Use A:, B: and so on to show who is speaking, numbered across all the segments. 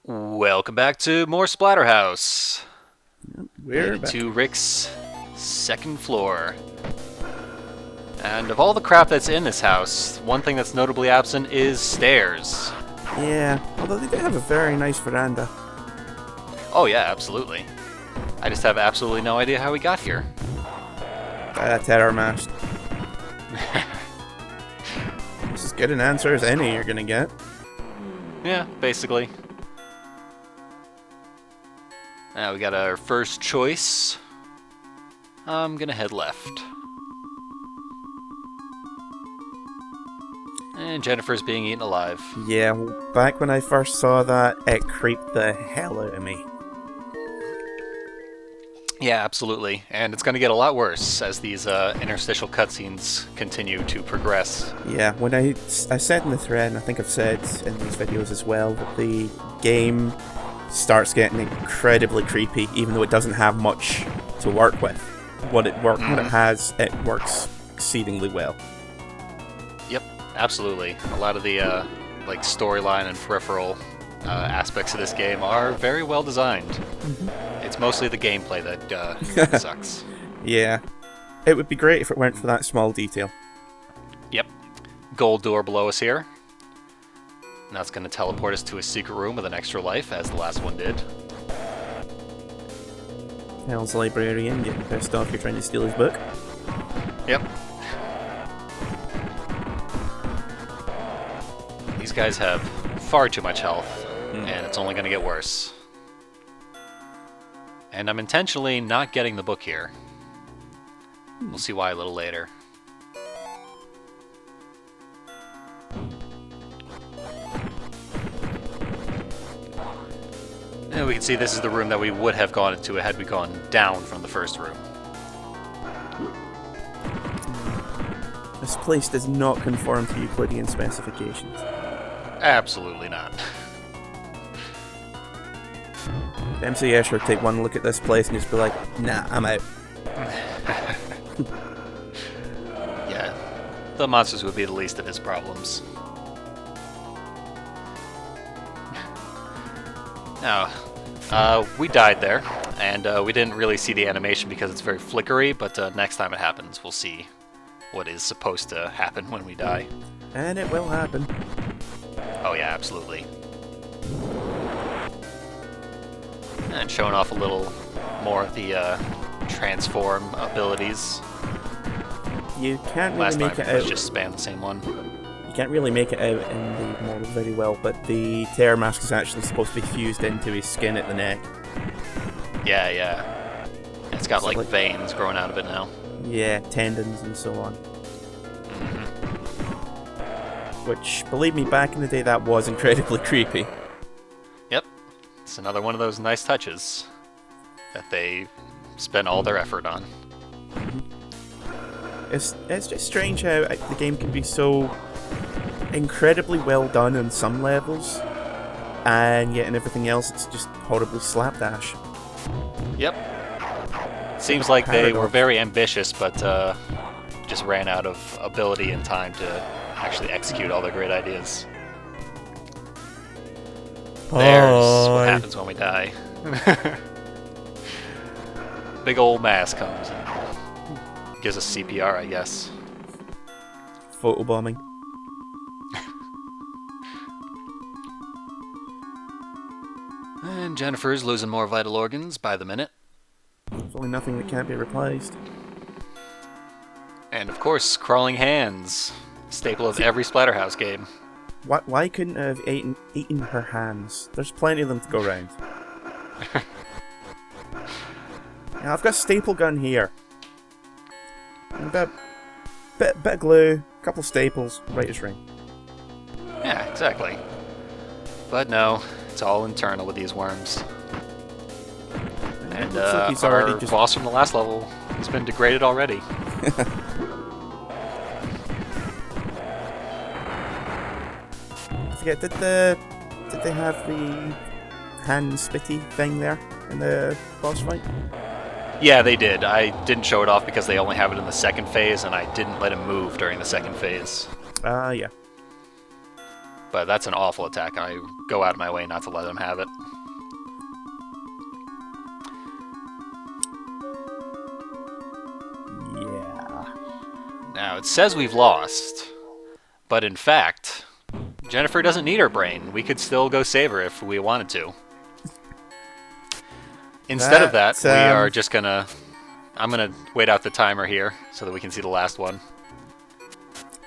A: Welcome back to more Splatterhouse.
B: We're
A: Headed
B: back.
A: to Rick's second floor. And of all the crap that's in this house, one thing that's notably absent is stairs.
B: Yeah, although they do have a very nice veranda.
A: Oh yeah, absolutely. I just have absolutely no idea how we got here.
B: Terror mast. It's as good an answer as any you're gonna get.
A: Yeah, basically. Now we got our first choice. I'm gonna head left. And Jennifer's being eaten alive.
B: Yeah, well, back when I first saw that, it creeped the hell out of me.
A: Yeah, absolutely. And it's gonna get a lot worse as these interstitial cutscenes continue to progress.
B: Yeah, when I said in the thread, and I think I've said in these videos as well, that the game starts getting incredibly creepy, even though it doesn't have much to work with. What it has, it works exceedingly well.
A: Yep, absolutely. A lot of the like storyline and peripheral aspects of this game are very well designed. It's mostly the gameplay that sucks.
B: Yeah, it would be great if it weren't for that small detail.
A: Yep. Gold door below us here. And that's going to teleport us to a secret room with an extra life, as the last one did.
B: Hell's librarian getting pissed off you're trying to steal his book.
A: Yep. These guys have far too much health, and it's only going to get worse. And I'm intentionally not getting the book here. We'll see why a little later. And we can see this is the room that we would have gone into had we gone down from the first room.
B: This place does not conform to Euclidean specifications.
A: Absolutely not.
B: MC Escher would take one look at this place and just be like, nah, I'm out.
A: Yeah, the monsters would be the least of his problems. Now, we died there, and we didn't really see the animation because it's very flickery, but next time it happens, we'll see what is supposed to happen when we die.
B: And it will happen.
A: Oh yeah, absolutely. And showing off a little more of the transform abilities.
B: You can't really
A: Last
B: make
A: time
B: it
A: was
B: out.
A: just spam the same one.
B: You can't really make it out in the model very well, but the terror mask is actually supposed to be fused into his skin at the neck.
A: Yeah, yeah. It's got
B: So,
A: like
B: like-
A: veins growing out of it now.
B: Yeah, tendons and so on. Which, believe me, back in the day that was incredibly creepy.
A: Yep. It's another one of those nice touches that they spent all their effort on.
B: It's just strange how the game can be so incredibly well done on some levels, and yet in everything else it's just horribly slapdash.
A: Yep. Seems like they were
B: Paradox.
A: very ambitious, but just ran out of ability and time to actually execute all their great ideas. There's what happens when we die. Big old mass comes and gives us CPR, I guess.
B: Photobombing.
A: And Jennifer's losing more vital organs by the minute.
B: There's only nothing that can't be replaced.
A: And of course, crawling hands. Staple of every Splatterhouse game.
B: Why couldn't I have eaten her hands? There's plenty of them to go around. Now, I've got a staple gun here. And a bit of glue, a couple of staples, right as rain.
A: Yeah, exactly. But no, it's all internal with these worms. And
B: looks like he's
A: our
B: already just-
A: boss from the last level has been degraded already.
B: I forget, did they have the hand spitty thing there in the boss fight?
A: Yeah, they did. I didn't show it off because they only have it in the second phase, and I didn't let him move during the second phase.
B: Yeah.
A: But that's an awful attack. I go out of my way not to let him have it.
B: Yeah.
A: Now, it says we've lost. But in fact, Jennifer doesn't need her brain. We could still go save her if we wanted to. Instead of that, we are just gonna... I'm gonna wait out the timer here so that we can see the last one.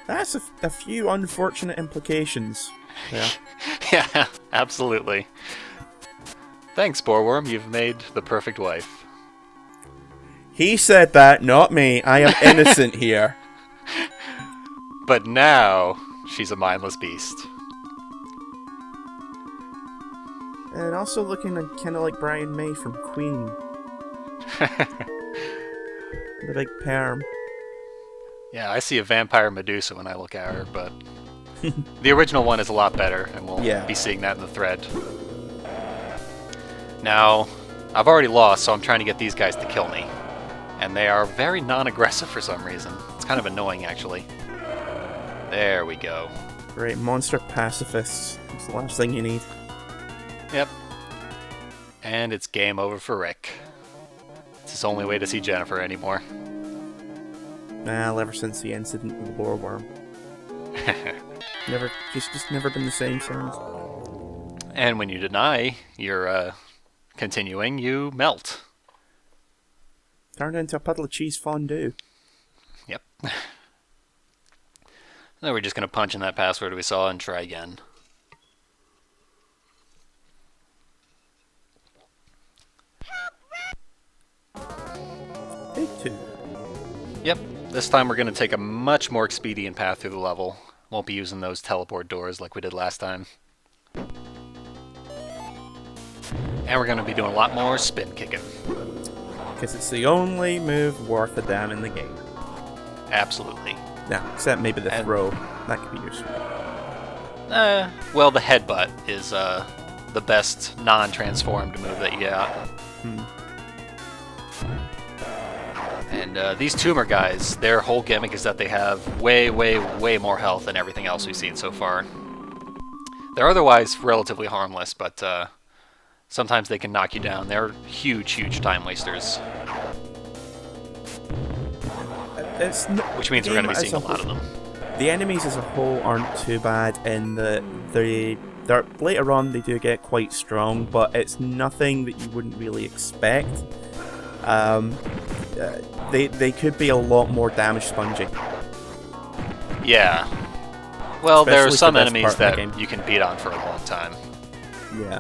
B: That's a few unfortunate implications. Yeah.
A: Yeah, absolutely. Thanks, Boarworm. You've made the perfect wife.
B: He said that, not me. I am innocent here.
A: But now, she's a mindless beast.
B: And also looking kind of like Brian May from Queen. The big perm.
A: Yeah, I see a vampire Medusa when I look at her, but the original one is a lot better, and we'll be seeing that in the thread. Now, I've already lost, so I'm trying to get these guys to kill me. And they are very non-aggressive for some reason. It's kind of annoying, actually. There we go.
B: Great, monster pacifists. It's the last thing you need.
A: Yep. And it's game over for Rick. It's his only way to see Jennifer anymore.
B: Well, ever since the incident with the boarworm. Just never been the same since.
A: And when you deny you're continuing, you melt.
B: Turned into a puddle of cheese fondue.
A: Yep. Now we're just going to punch in that password we saw and try again.
B: Take two.
A: Yep. This time we're going to take a much more expedient path through the level. Won't be using those teleport doors like we did last time. And we're going to be doing a lot more spin kicking.
B: Because it's the only move worth a damn in the game.
A: Absolutely.
B: Now, except maybe the throw. That could be useful.
A: Well, the headbutt is the best non-transformed move that you got. And these tumor guys, their whole gimmick is that they have way, way, way more health than everything else we've seen so far. They're otherwise relatively harmless, but sometimes they can knock you down. They're huge, huge time wasters. Which means we're going to be seeing a lot of them.
B: The enemies as a whole aren't too bad in that they're later on they do get quite strong, but it's nothing that you wouldn't really expect. They could be a lot more damage spongy.
A: Yeah. Well, there are
B: Especially
A: some
B: for this
A: enemies
B: part of the
A: that
B: game.
A: you can beat on for a long time.
B: Yeah.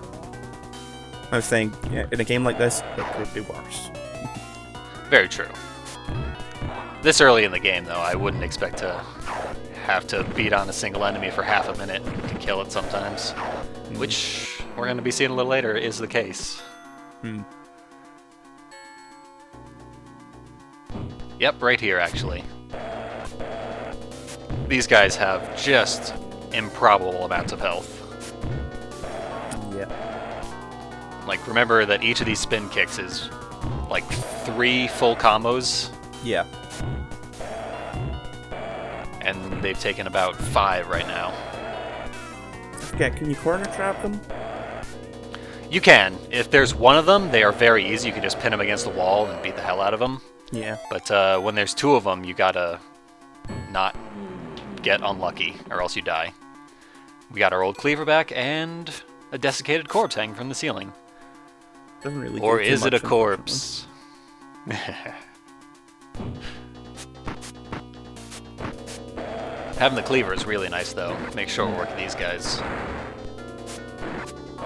B: I was saying, in a game like this, it could be worse.
A: Very true. This early in the game, though, I wouldn't expect to have to beat on a single enemy for half a minute to kill it sometimes. Which, we're going to be seeing a little later, is the case. Yep, right here, actually. These guys have just improbable amounts of health.
B: Yeah.
A: Like, remember that each of these spin kicks is, like, 3 full combos.
B: Yeah.
A: And they've taken about 5 right now.
B: Okay, can you corner trap them?
A: You can. If there's one of them, they are very easy. You can just pin them against the wall and beat the hell out of them.
B: Yeah.
A: But when there's 2 of them, you gotta not get unlucky, or else you die. We got our old cleaver back and a desiccated corpse hanging from the ceiling.
B: Doesn't really.
A: Or
B: do too
A: is it a
B: much,
A: corpse? Having the cleaver is really nice, though. Make sure we're working these guys.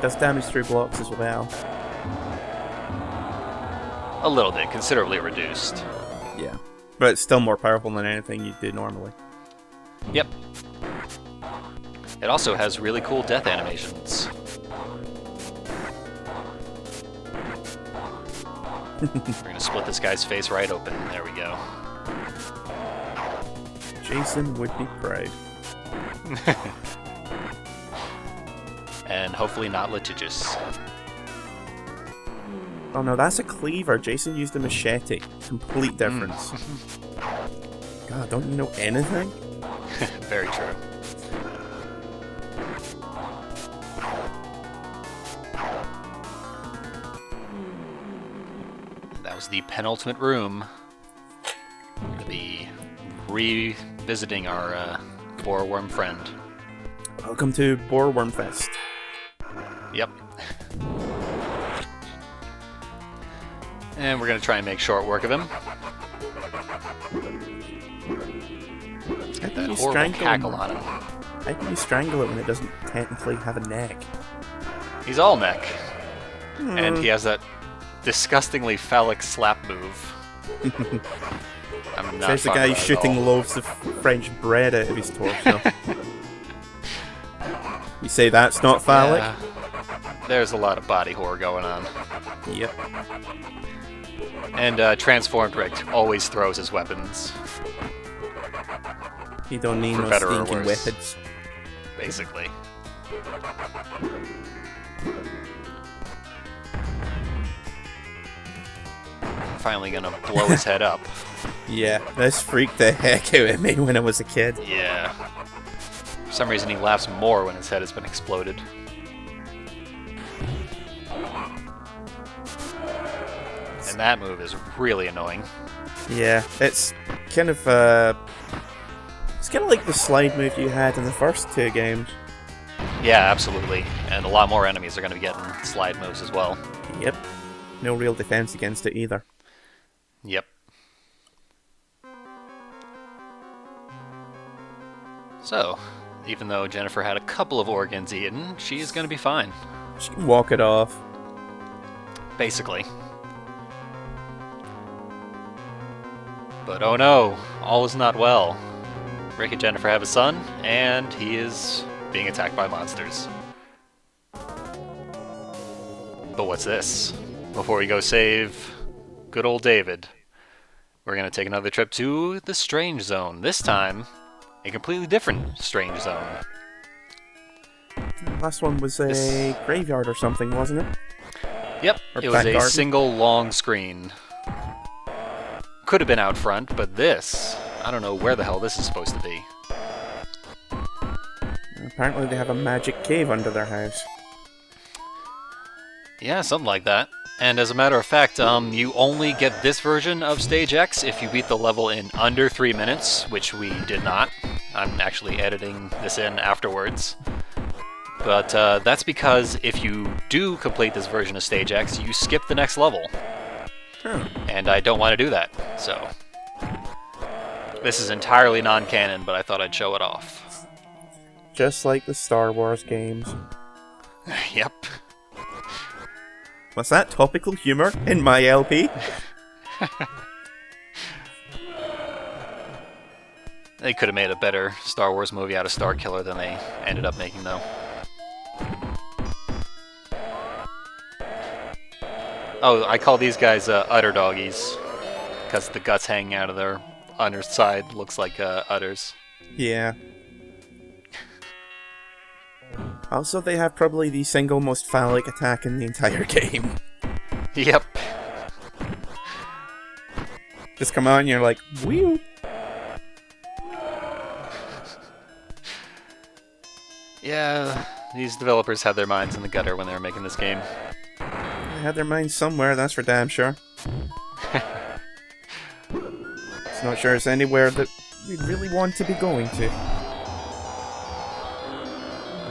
B: Does damage through blocks as well.
A: A little bit, considerably reduced.
B: Yeah. But it's still more powerful than anything you do normally.
A: Yep. It also has really cool death animations. We're gonna split this guy's face right open. There we go.
B: Jason would be proud.
A: And hopefully not litigious.
B: Oh no, that's a cleaver. Jason used a machete. Complete difference. God, don't you know anything?
A: Very true. That was the penultimate room. We're going to be revisiting our boreworm friend.
B: Welcome to Boreworm Fest.
A: Yep. And we're going to try and make short work of him. Get that horrible cackle on him.
B: How can you strangle it when it doesn't technically have a neck?
A: He's all neck. And he has that disgustingly phallic slap move. I'm not
B: Says the guy shooting loaves of French bread out of his torso. You say that's not phallic?
A: Yeah. There's a lot of body horror going on.
B: Yep.
A: And Transformed Rick always throws his weapons.
B: You don't need
A: For
B: no
A: better or
B: stinking
A: worse.
B: weapons.
A: Basically. Finally gonna blow his head up.
B: Yeah, this freaked the heck out of me when I was a kid.
A: Yeah. For some reason he laughs more when his head has been exploded. And that move is really annoying.
B: Yeah, it's kind of it's kind of like the slide move you had in the first two games.
A: Yeah, absolutely. And a lot more enemies are going to be getting slide moves as well.
B: Yep. No real defense against it either.
A: Yep. So, even though Jennifer had a couple of organs eaten, she's going to be fine.
B: She can walk it off.
A: Basically. But oh no, all is not well. Rick and Jennifer have a son, and he is being attacked by monsters. But what's this? Before we go save good old David, we're going to take another trip to the Strange Zone. This time, a completely different Strange Zone.
B: Last one was a graveyard or something, wasn't it?
A: Yep,
B: Or
A: it was
B: back
A: a
B: garden.
A: single long screen. Could have been out front, but this, I don't know where the hell this is supposed to be.
B: Apparently they have a magic cave under their house.
A: Yeah, something like that. And as a matter of fact, you only get this version of Stage X if you beat the level in under 3 minutes, which we did not. I'm actually editing this in afterwards. But that's because if you do complete this version of Stage X, you skip the next level. And I don't want to do that, so... This is entirely non-canon, but I thought I'd show it off.
B: Just like the Star Wars games.
A: Yep.
B: Was that topical humor in my LP?
A: They could have made a better Star Wars movie out of Starkiller than they ended up making, though. Oh, I call these guys udder doggies, because the guts hanging out of their underside looks like udders.
B: Yeah. Also, they have probably the single most phallic attack in the entire game.
A: Yep.
B: Just come on, you're like, whew.
A: Yeah, these developers had their minds in the gutter when they were making this game.
B: They had their minds somewhere, that's for damn sure. It's not sure it's anywhere that we really want to be going to.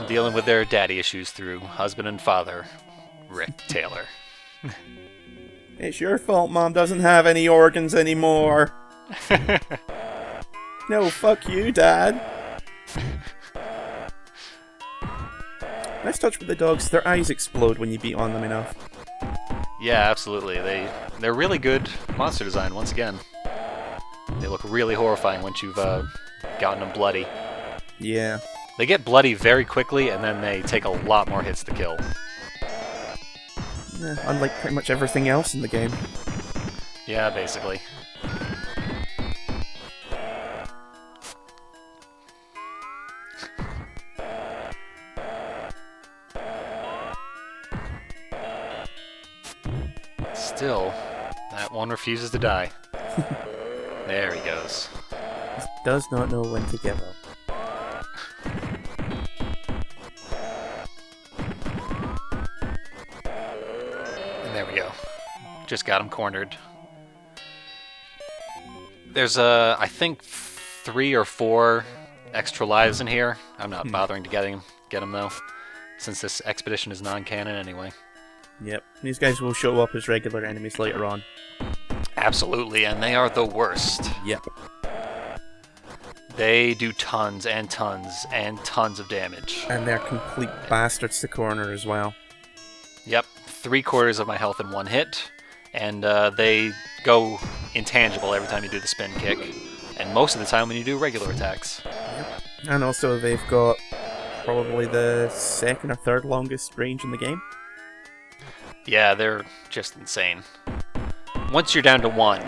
A: Dealing with their daddy issues through husband and father, Rick Taylor.
B: It's your fault Mom doesn't have any organs anymore. No, fuck you, Dad. Nice touch with the dogs. Their eyes explode when you beat on them enough.
A: Yeah, absolutely. They're really good monster design, once again. They look really horrifying once you've gotten them bloody.
B: Yeah.
A: They get bloody very quickly, and then they take a lot more hits to kill.
B: Yeah, unlike pretty much everything else in the game.
A: Yeah, basically. Still, that one refuses to die. There he goes.
B: He does not know when to give up.
A: Just got him cornered. There's, I think 3 or 4 extra lives in here. I'm not bothering to get him though, since this expedition is non-canon anyway.
B: Yep. These guys will show up as regular enemies later on.
A: Absolutely, and they are the worst.
B: Yep.
A: They do tons and tons and tons of damage.
B: And they're complete bastards to corner as well.
A: Yep, 3/4 of my health in one hit, and they go intangible every time you do the spin kick, and most of the time when you do regular attacks.
B: Yep. And also they've got probably the second or third longest range in the game.
A: Yeah, they're just insane. Once you're down to 1,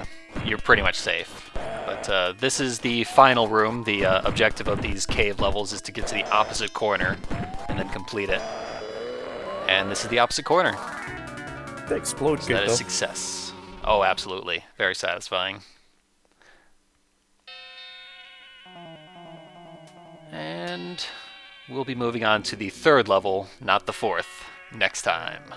A: you're pretty much safe. But this is the final room. The objective of these cave levels is to get to the opposite corner and then complete it. And this is the opposite corner.
B: They explode
A: So
B: good,
A: that
B: though.
A: is success. Oh, absolutely. Very satisfying. And we'll be moving on to the 3rd level, not the 4th, next time.